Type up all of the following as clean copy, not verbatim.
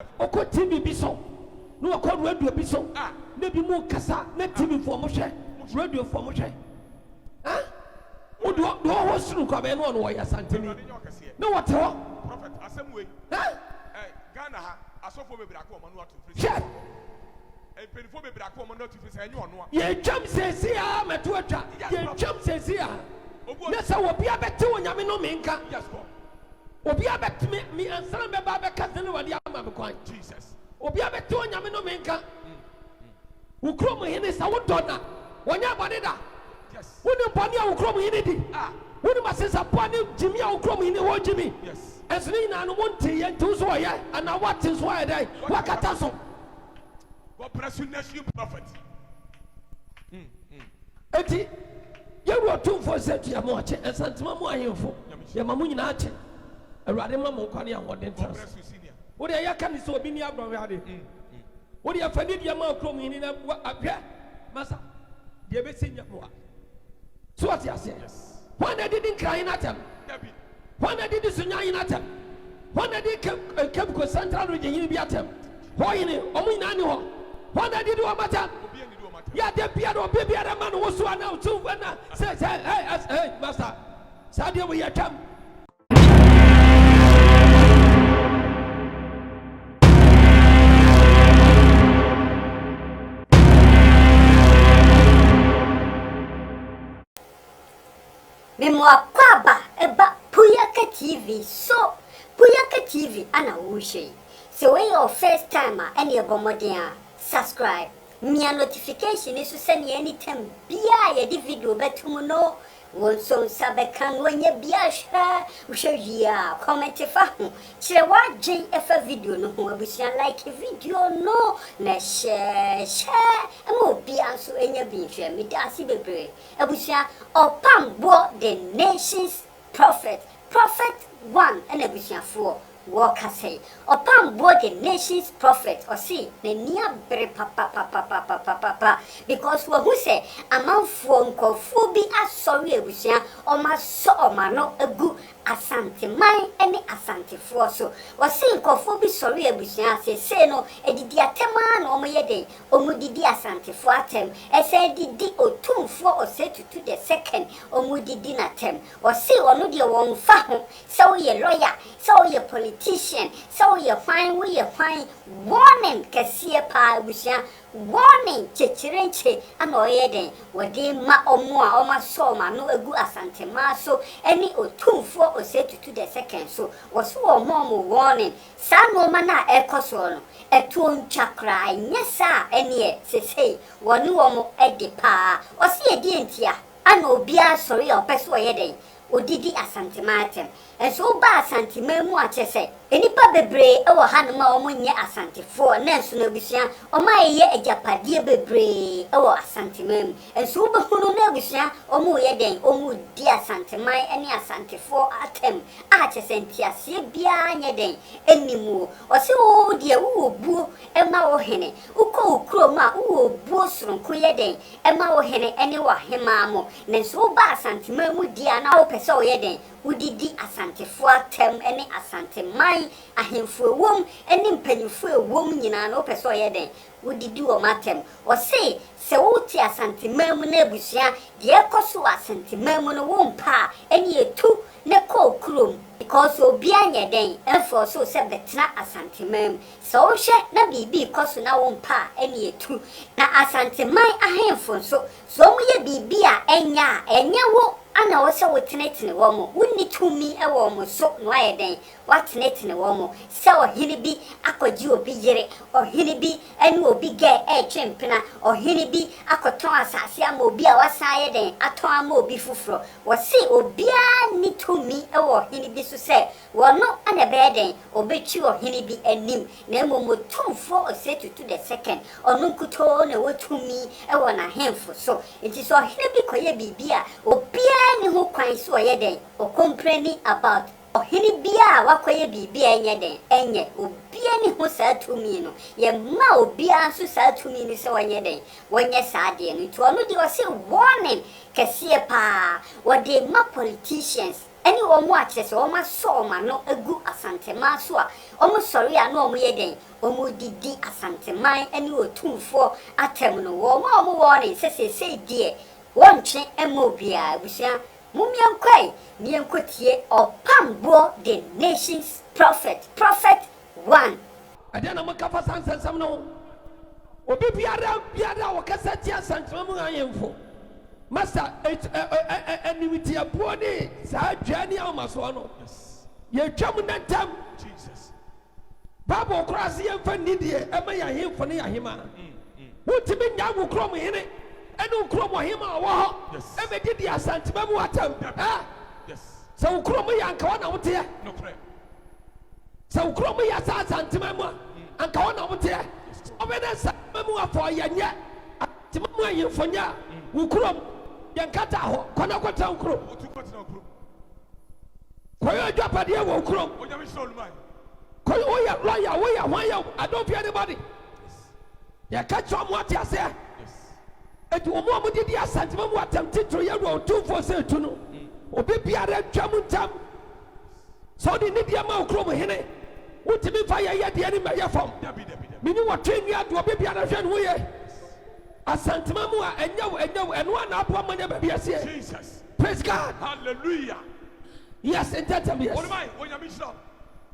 Oko TV biso. No oko radio biso. Ne bi mu kasa na TV for mo hwe. Radio for mo hwe. Ah? Wo do ho suru kwa be no wo ya Asante ni. No what ho? Prophet asemwe. Ghana ha asofo bebra ko mo no ato. Chef. Penifo bebra ko mo no ato fi enye ono a. Ye twam sesi a meto atwa. Ye twam sesi a. Na sa wo bia bete wo nyame no menka. Yes God. Obi abetime mi ansan be ba be kase ne wade ama me kwan. Jesus. Obi abete wo nyame no menka. Wo krom hene sa wo dona. Wonya bone da. Yes. Wo ne bone a wo krom hene di. Wo ne masesa po ne jimi a wo krom hene wo jimi. Yes. Enso ni na no monte ye ntu so ye ana what is why dai wakata so. God bless you next you prophet. Eti ye ro Otumfuo se tu ya mo ache Asantema mo ahemfo. Ye mamu nyina ache. Awurade ma mo nkwane a wode God ntas. bless you senior. Wo de ya ka ni so obi ni abro ade. Wo de afani dia ma krom hini na ahwe masa. De be senya mo a. So what you say? Yes. When they didn't cry in atem. David. When they did sunya in atem. When they did kept ko central region in biatem. Ho yini omu ina ni ho. When they did o matter. Obi eni do matter. Ya de bia do bia da man wo so ana tu na say hey master. Sadia we yatam. Memoir Kwaba eba Puyaka TV. So Puyaka TV ana wushi. So when your first timer and your bomodia subscribe. Mia notification is to send you anytime. Bia the video betumo no. One song sabekan when ye bia share. We share ya comment fa. Chire wa JF video no ho abusia like a video no. Na share. Emo bia so enya bi share me dasi bebre. Abusia Opambour the nation's prophet. Prophet 1 and abusia 4. Walker say, Opambour the nation's prophet, or see, the near berry papa, because who say, a man from Kofubi as sorry, or my so man no a good Asante, mine any Asante for so, was saying Kofubi sorry, say no, a diateman or my day, or mudi Asante for atem, as said the Otumfuo or say to the second, or mudi dinner tem, or say or no dear one fahu, so ye lawyer, so ye politician, so ye fine, we ye fine, warning, Cassia pa, warning, chichirenche, and oyeden, where they ma or more, or my soma, no a good Asante ma, so any Otumfuo or say to the second, so was so more warning, some woman echo sono, a tune chakra, yes, sir, and ye, say, one woman at the pa, or see a dientia, and no beer, sorry, or persuading. Odidi Asante matem enso ba Asante memu achese enipa bebre e wo hanoma omunye Asante fo nenso na busia omaye ejapade bebre e wo Asante memu enso behunu na busia omu ye den omu di Asante mai eni Asante fo atem achese ntiase bia nye den enimu ose wo die wo bu e ma wo hene uko ukro ma wo bu soronko ye den e ma wo hene eni wa hema mo nenso ba Asante memu dia na so yeden udidi Asante fo atem ene Asante mai ahemfo wom ene mpanyfo wom nyina no peso yeden udidi o matem o se wuti Asante mamu na abusia de ekoso Asante mamu no wompa ene etu ne ko krom because obi anya den enfo so se betna Asante mamu so hwe na bibi koso na wompa ene etu na Asante mai ahemfo so mu ye bibi a enya wo ana wo se wo tenetene wo mo wonni tumi e wo mo so no ayeden wa tenetene wo mo se o hini bi akoji obi yere o hini bi enu obi ge twempena o hini bi akoton asase ama obi a wasa ayeden aton ama obi fufuro wo se obi a ni tumi e wo hini bi so se wo no ana beden obechi o hini bi anim na emomo tumfo o se to the second onu kuto na wo tumi e wo na hemfo so nti so hini bi koye bibia obi ni ho kwan so yeden o complaining about o hini bia wakoye bibia nyeden enye obi ni ho sa tumi no ye ma obi anso sa tumi ni se wonyeden wonye saade no to no de o se warning kese pa wo de ma politicians Any or more access or my soul, man, no a good Asante Masua, almost sorry, I know me again, almost did Asante mine, and you were 2-4 at terminal war, more warning, say, dear, one chain and mobia, we say, Mumian Quay, Mian Cotier, or Opambour, the nation's prophet 1. I don't know what Sans some no. Obi biara wakasa tia santramu ayemfo. Master enimiti abode sa adwane amaso no. Yes. Ye twam nantam Jesus. Bible cross ye mfa nidie ema ya hemfo ne ya hema. Wotimi nya wo krom hene enu krom hema wo ho. Ebe didi asante babu atam. Yes. So wo krom ya nka wana wote ya. No pray. So wo krom ya sa asante mamu anka wana wote ya. Obedesa mamu afọ yanya. Timamu ayemfo nya wo krom yankata ho kwana kwata ukro koyo japade wo ukro onyame solomon koyo oya lawyer oya wanya I don't fear anybody ya kacho mo ati ase etu omo mo didi asante mo attempt to ye ro Otumfuo se tu no obi biara twam ntam so di nidia ma ukro mo hene wutimi fa ye de ani ma ye fam mini watwe adu obi biara hwe no ye Asante mamu enyawo eno na apo amanya baby ase Jesus. Praise God. Hallelujah. Yes, entertain yes. Onimai onyame shira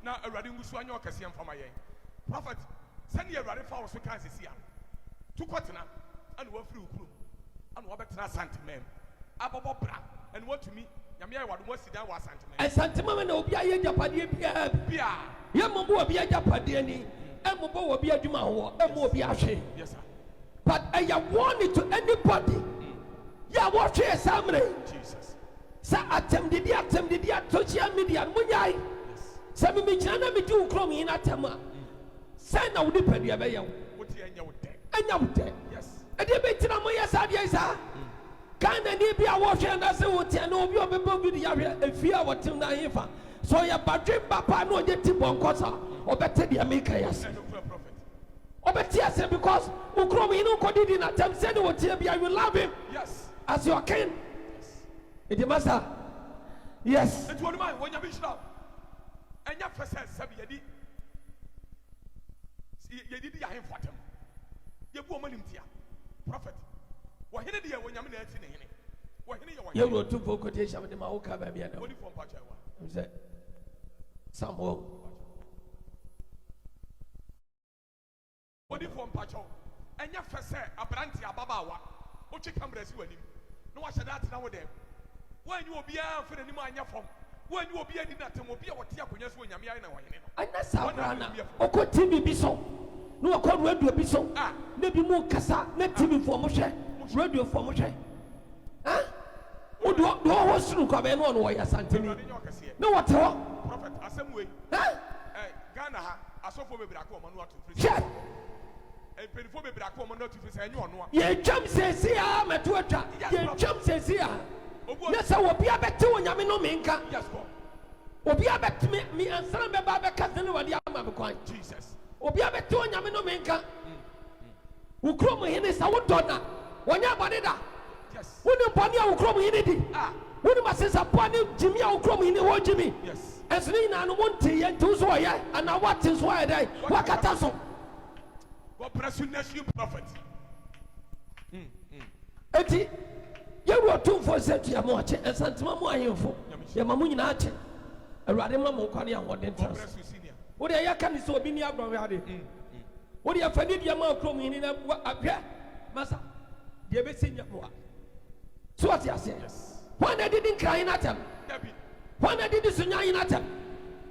na awurade ngusu anya okase mfama yen. Prophet send ye awurade fa wo so kan sesi a. Tukotena ana wa free ukuru. Ana wa betena Asante mem. Abobo bra and Wontumi nyame ayi wado mo sidan wa Asante mem. Asante mama na obi aye japade bia. Ye mombo obi ajapade ni. Emobo obi adwuma ho. Emo obi ahwe. Yes sir. But I am warning to anybody. Yeah, watch your family. Jesus. Sa attempted social media. Munyai. Sami mi chana mi do krom in atema. Say na udi pedi abeya. Oti enya wote. Enya wote. Yes. Edi betina mo yesa dia isa. Kana ni bia watch na se wote na obi obebo bi dia hwe efia wote na hifa. So ya badwe papa no je tibon kosa. Obete dia make yes. Obetiase because ukrom inu kodidi na tem said what you love him. Yes. As your king. Yes. It is master. Yes. It was mine when you wish now. And your first sabi yedi. Yedi ya him for them. You woman him tia. Prophet. What hit the when you mean it in him. What hit you wrote two for quotation with the Maoka baby. What from Pachawa? Said Samuel. Body from Pacho, and your first say, a brandy ababawa, what you come rescue him. No, I said that now with them. When you will be out for the Nimania from, when you will be a dinner, will be what you when you're Miana. And that's how Oko TV be so. No, I call radio be so. Maybe more Cassa, let TV for Moshe, radio for Moshe. Huh? What do I want to come in on why Asante? No, what? Prophet, assembly. Ghana, I saw for baby, I come on to free. Ye jump says here, Matuata. Ye jump says here. Yes, I will be a bet to Yamino Minka. Yes, will be a bet to me and some Baba Cousin or the Amacoin. Jesus. Will be a bet to Yamino Minka. Who chrome in his own daughter. When you're Banida. Yes. Wouldn't Pania who chrome in it? Wouldn't my sister Pony Jimmy or chrome in the old Jimmy? Yes. As Lina and Wonti and two Zoya, and now what is why they walk at us. God bless you, next you, prophet. Eti, you were Otumfuo said to your watch, and Santama Moyfo, your Mamunati, a Radima Mokani and what then tells. What are your candidates so being out already? What are your family amount of in a Massa? The Abyssinia Moa. So what you say? When I didn't cry in at them, when I did this in Atem,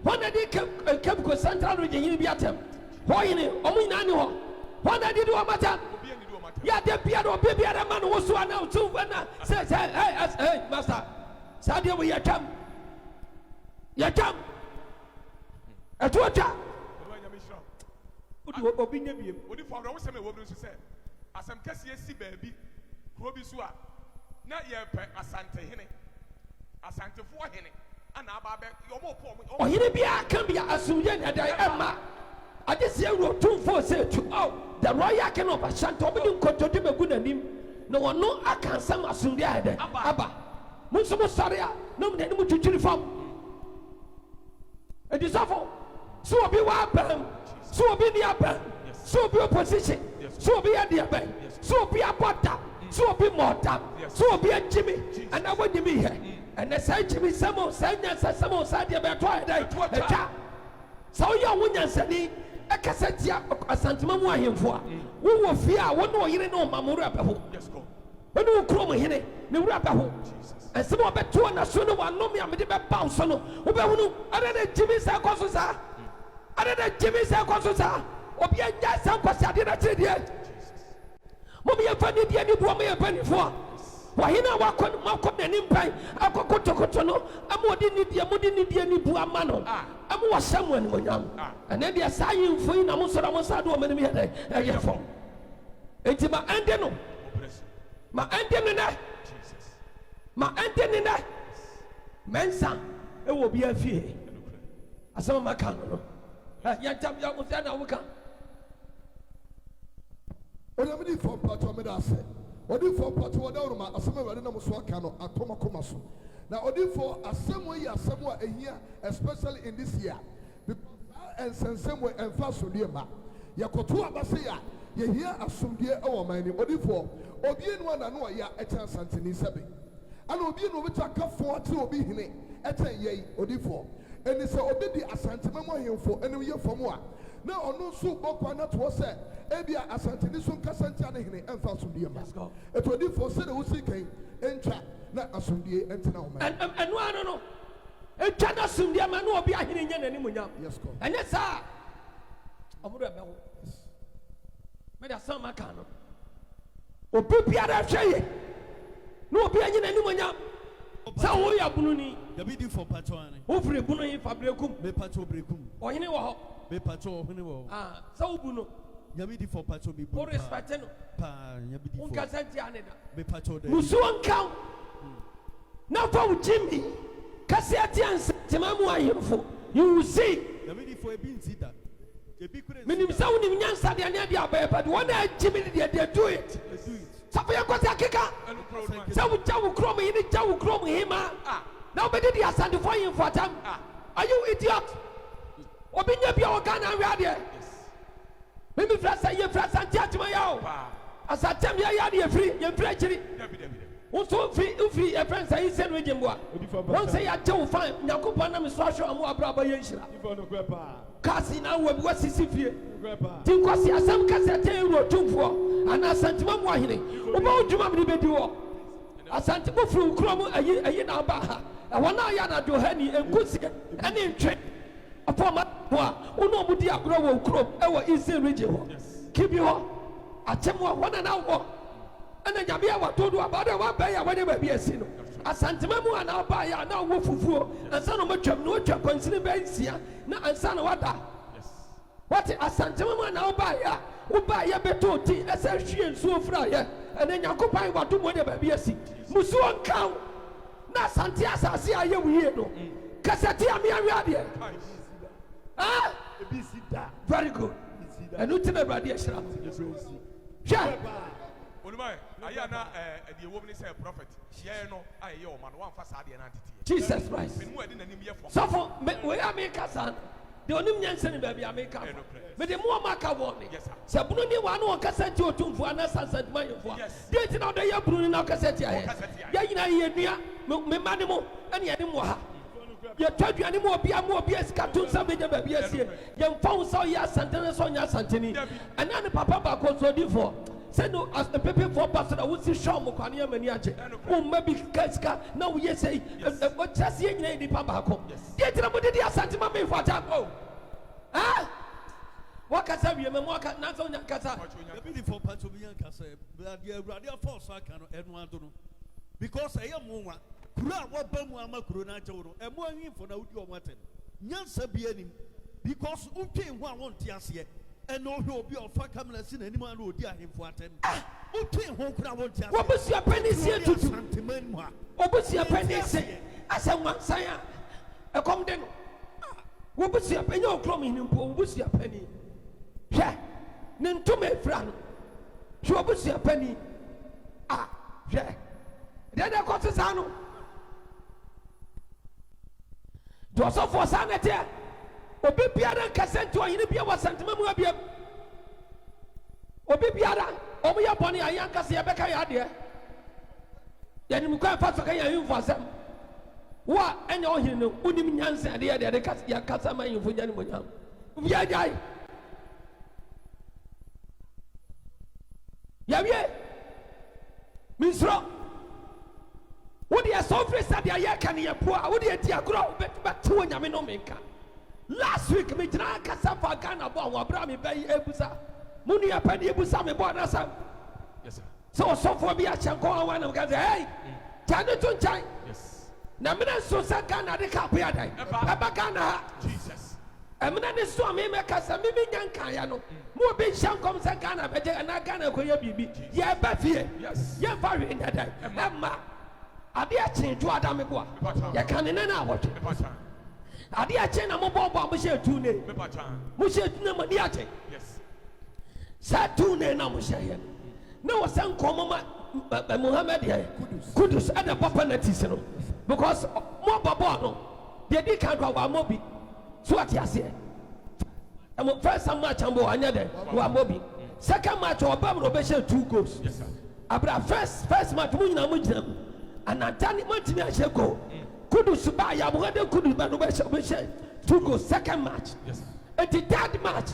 when I did Capico Central region at them, why in it? Ominano. What I did do a matter? Yeah, the piano, baby, and a man was one out too. When I says, hey, master, Sadia, we are come. You come. A torture. What do you opinion? What if I was saying, what you say? As I'm Cassia, baby, Robisua. Not yet, Asante Hene. Asante for Hene. And Ababe, your more poor. Oh, he be a can be a Sudan and I am. I just say Otumfuo said to the royal can of Asante Obidin Kotodim a good name. No one no I can some Asundia. Abba. Musumo Saria. no me no twitwi fam e disafo so obi wa bam so obi ni abam so obi opposition so obi ade abam so obi abota so obi mortam so obi agimi and I want me here and the say Jimmy Samo sanya Samo sadia be to dai etwa so ya wonya nsani e kasetia asantema mu ahemfo a wo wo fie a wo no yire no mamuru abeho yes go when you krom hene ne wura abeho and some of beto na so no one no me amede be bounce no wo be hunu ada na Jimmy say kwaso sa ada na Jimmy say kwaso sa obi anya san kwase ade na tire die mo me yefani die ni bo me yefani fo wahina wakon makon nanim pai akokotokoto no amodi ni die modi ni die ni bu amano amu washamu ani monyam ene dia sayi mfoi na musora musado o meni hede eye fom enti ma ende no ma ende no na ma ende no na mensa e wo bi afie asama maka no ya jam ya mo na wo kan o ya medi fom pato me da se Odifo pato wada uruma asema wade na muso aka no atoma koma so na odifo asemo yi asemo a ehia especially in this year because and sensemo emfa so die ma yakoto abase ya ye hia asomdie e wo man ni odifo obi enu na no ya echa santeni sebe ana obi enu obeta kafo ate obi hine echa ye odifo eni se obi di asantema mo hemfo enu ye fomo a na onu so bokwa na to se ebia asante ni so nkasante ane hene emfa asomdie ma etodi fo se de wusi kan entwa na asomdie entina o ma enu ano no etwa na asomdie ma na obi ahene nya nani munyam yes go enye sa omudo ebe ho me da san maka no obi biara hweye na obi anya nani munyam sa wo ya bunu ni Yabidi for patwane wo fure bunu yi fabrekum me patwo brekum ohene wo ho me patwo ohene wo sa wo bunu Yabidi for patwo bi o respect no pa yabidi for unka santi aneda me patwo de musu anka na fa wo Jimmy kasi atianse temamu ahemfo you will see Yabidi for ebi nsida ebi kure minim sa wo nim nyansa de ane de abeba de wona Jimmy de do it safa yakosi akeka sa wo jawu krom yi ni jawu krom hima na obedi di Asante for him for time are you idiot obinya bia Ghana anwade Mimi frasa ye frasa ntiatuma yao. Asatem ye ya de free ye free chiri. Unso free ye friends say send we jemboa. Won say ya je wo fan Yakobon na me so ahwe amu abraba ye nhira. Kasi na wo bi wasisi fie. Tin kwasi asam kasa te Otumfuo ana Asantema mu ahene. Wo ba odwuma me bedi wo. Asante bo fru krom ayi na ba ha. Wona ya na do hani enkusi ene ntwe. Apoma wa uno budi agro wo krom e wo Eastern region ho kibi ho atemo ho na wo ana nyabe ya watodo abada wa ba ya wade ba bi asi no Asantema mu ana ba ya na wo fufuo ansa no matwam no twa konsini ba nsia na ansa no wada what Asantema mu ana ba ya wo ba ya beto ti esa hwie nsuo fra ya ana Nyakopan wado mo de ba bi asi musu onkan na Asante asase aye wiye no kasati ami awiade very good. And you tell me about the Shram. Jesus Christ. So for we are make us the only nyansen baby I make up. But the more maka warning. Sabuni ni wanu wakaseti Otumfuo ana Asante mayefo. Date now the ya Bruno na kaseti ya ina ye nua me manimo ani ani mo ha. You told you anymore be a more BS cartoon something about BS here. Young found so ya Santana Sonia Santini. And then the Papa was so different. Send no as the paper for pastor I would see Shaw Mokania Maniache. Oh, maybe Kaska. Now we say what just here in the Papa. Get somebody the Asante Mame for that. Oh, ah, what can I be a Mamaka Nazonia Casa? Yabidi for Patobian Casa, but the radio force I cannot everyone do because I am one. Kura wa bamu ama kurona jawro e mo anyin for na wudi o maten nyansa bia nim because untwe ho a won tiase e no hwe obi o fa kamera si na nim an odi ahemfo atem untwe ho kura won tiase obusia penisi etutu obusia penisi asemwa san a ekom de no obusia penya okrom hin mpo obusia pani hwe ne ntoma efra no hwe obusia pani hwe de de ko tsano Joseph for sanity. Obi biara kase to yin bia wa santema mu abia. Obi biara omo ya boni ayan kase ya beka ya de. Ya ni mukwa fa so kan ya yin asem. Wa enya ohiri no unim nyansa de ya de kase ya kasa man yin fo nya ni monyam. Bia jai. Ya wie. Misro. Wodi ya sofre sadia ya kan ya po a wodi ya ti agro bet wo nyame no menka. Last week me jina kasa fa Ghana bo wa bra me bayi ebusa. Munu ya padi ebusa me bo na sam. Yes sir. So for be a chanko one of guys hey. Tane to chai. Yes. Na me so sa Ghana de ka pia dai. Eba Ghana. Jesus. Emna ne so me kasa me nyanka ya no. Mo be shankom sa Ghana be je na Ghana ko ya bibi. Ye ba fie. Yes. Ye fa we nya dai. Emma. Ade a chen to adam me bo. Ya kan ne na what. Ade a chen na mo bo mo she tu ne. Mo she tu ne mo ni ache. Yes. Sa tu ne na mo she ye. Na wo san komo ma Muhammad ye. Kudus ada papa na tisi no. Because mo babo no. De di kan kwa wa mo bi. So ati ase. First match ambo anya de wa mo bi. Second match Opambour be she 2 goals. Yes sir. Abra first match mu nyina mo gina. Anantani mantimi ahye go. Kudus ba ya bo de kudus ba no be she 2 goals second match. Yes sir. And the third match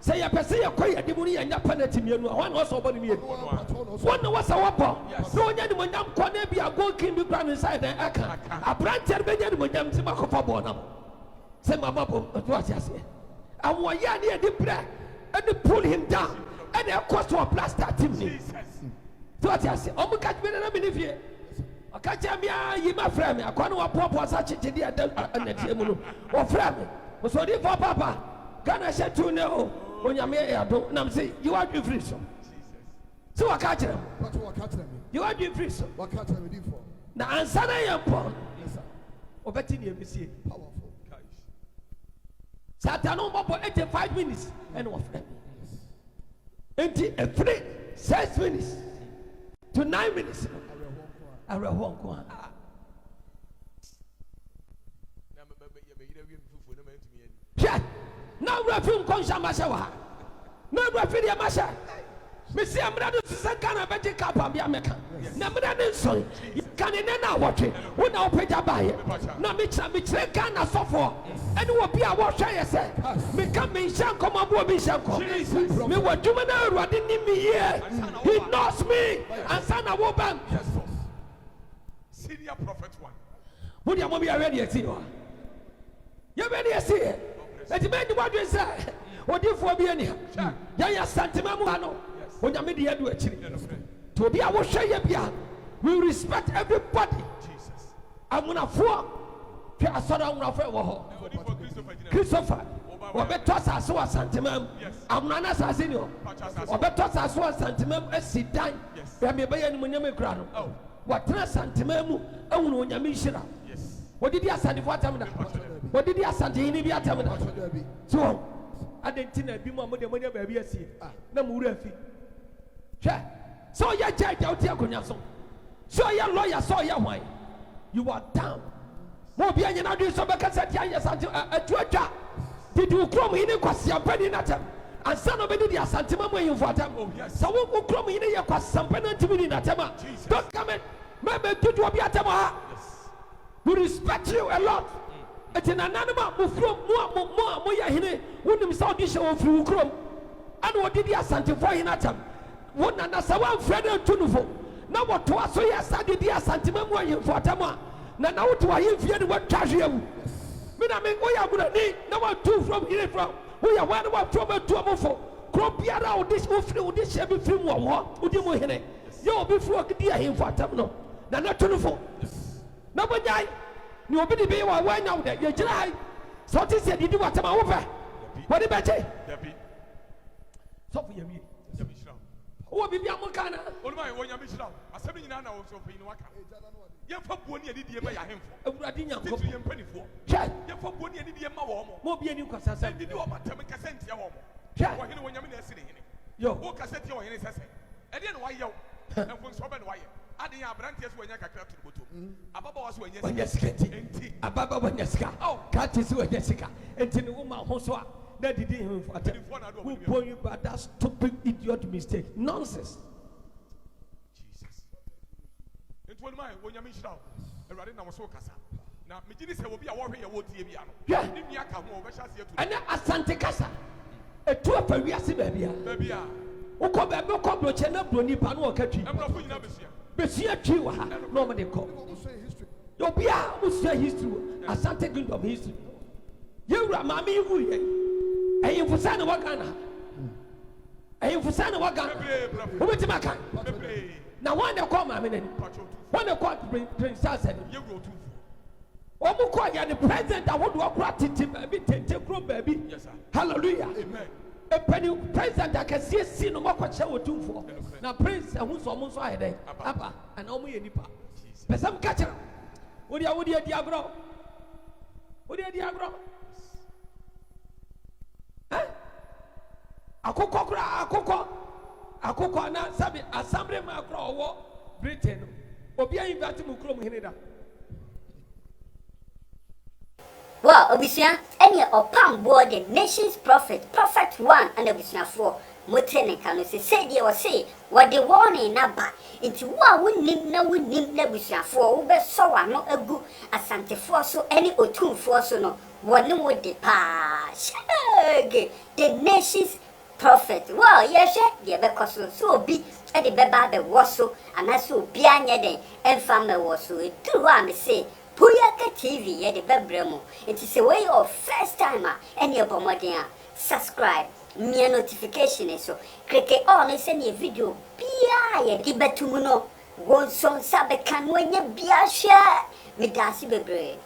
say ya pese ya koy ade mu ni ya nya penalty mienu a wan was obo ni mienu. One was a wapa. No nya ni mo nyam ko na bi ago kin bi brand inside the aka. Abranter be nya ni mo nyam ti makofa bo na. Say mama bo to ase. And wo ya ni e di bra and pull him down and e cost to a plaster team ni. Jesus. To ase. Omo catch me na me ni fie. Akacha me yi ma fra me akwa wa popo sa chichidi anatie mu no. Wo fra me. Mo so di for papa. Ghana she tu ne o. Onyame ya do na me say you are free so. So wa catch them. What catch them? You are free so. What catch them for? Na answer na ya po. Yes sir. Obeti ni ebisie. Powerful. Satano mobo 85 minutes and wa fra me. Enti a 6 minutes to 9 minutes. Arehon ko. Yeah. Now refim konsha masha wa. No refim ya masha. Me see amra do Kana be take up am ya meka. Na mra ne so. Kan ne na wotwe. Wo na opeja bae. Na me kire Kana sofo. Ene wo bi a wo hwe ye se. Me ka me hyan koma bo bi hyan kom. Me wo dwuma na Awurade ni me ye. He knows me. Ansana wo bam. Senior prophet one. Wo dia mo bi ready ati ho. You ready ati. Eti me di wadwe say. Odifo bi ani. Ya ya santema mu ano. Onyame de yadu akiri. To be a wo hwe ye bia. We respect everybody. Jesus. Amunafo. Hwe asora amunafo wo ho. Christopher. Obeto asase wa santemam. Amunana asase ni ho. Obeto asase wa santemam asidan. Ya me be yani munyame kura no. Watena santemam mu ehunu onyame hira. Yes. Odidi asante fo atamda. Odidi asante hini bi atamda. So adentina bi mu amode monya ba bi asie. Na mu wura afi. So ya judge out here konya so. So ya lawyer so ya why. You are down. Mo bi anya na do so be kasa ti anya santi atuatwa. Did you come in kwasi ampani na tam. Ansa no be di asante mamu yin fo atam. So wo come in ye kwasi ampani ntimi na tam. Don't come in. Me do obi atam ha. We respect you a lot. Eti na nanema mo from mo ya hine wonim Saudi she wo firi ukrom. Ana wo di asante fo hina tam. Wona na sawa mfrede tunufo na woto aso ya sade di asantema mu ayi mfotama na woto ayi mfie ne watwahwe awu me na me oya burani na watu from here from oya wan wa from atu amfo krobiara odi she bi firi mu wo odi mu hene ye obi firi okidi ayi mfotam no na tunufo na bonyai ni obi di be wa nya wo de ye gira hai so ti se di watama wo fa wodi beche so for ye wo bibia mo kana Olumai wonya mishira asemi nyina na wo so pe ni waka ye fa buoni ani die ma ya hemfo Awurade nyanko ye mpanifo ye fa buoni ani die ma wo mo bi ani kwasasa ndi di wo matam kasenti ya wo wo hene wonya me na esire hene yo wo kasenti wo hene sese e de no waye wo enfo so be no waye Adi ya branches wanya kakra to boto. Ababa was wanya Enti. Ababa wanya sika. Oh, kati si wanya sika. Enti ni woman ho so a na didi him for ate. Who point you about that stupid idiot mistake? Nonsense. Jesus. Enti wonu mai wonya mi shira. Erade na mo so kasa. Na me gidi se obi a wo hwe ye wo tie bia no. Ni mi aka ho obehya se etu. Ana asante kasa. Etu afa wiase ba bia. Ba bia. Wokɔ baabi kɔ broche na broni pa no ɔka twi. Emrofo nyina besia. Besia twi wa ha. No mo de kɔ. Obia musia history. Asante kingdom history. Yewura maame yiwu ye. Ɛyimfusa na wagana. Ɛyimfusa na wagana. Wobɛti maka. Na wɔn de kɔ maame nani. Wɔn de kɔ princess ani. Yewura Otumfuo. Omu kɔ yɛ the president ahodo akora tete baabi tete kuro baabi. Yes sir. Hallelujah. Amen. Epani president akɛseɛ si no mɔkɔkyɛ Otumfuo. Na prince ɛho nso ɔmo nso ayɛ dɛ. Aba ana ɔmo yɛ nipa. Pɛsɛm kakyɛ. Wodi adi agorɔ. Wodi adi agorɔ. Akokɔ kora akokɔ na sabi assembly ma kora ɔwɔ Britain. Obi a invite mu kurom hene da. Well, Obisia, any Opambour, the nation's prophet 1, and Obisia 4, Motene say, dear, or say, what the warning number into what would name no would name Obisia 4, over so are not a good Asante for so any Otumfuo so no, one would depart. The nation's prophet. Well, yes, yeah, because so be at the Baba was so, and I so be any and family was so. Do I say? Puyaka TV, yeah, the Bebremo. It is a way of first timer, any of Bomodia. Subscribe, me a notification, so click it on and send a video. Pia, the Betumuno. One song, Sabe can when you be a share. Me dasi bebre.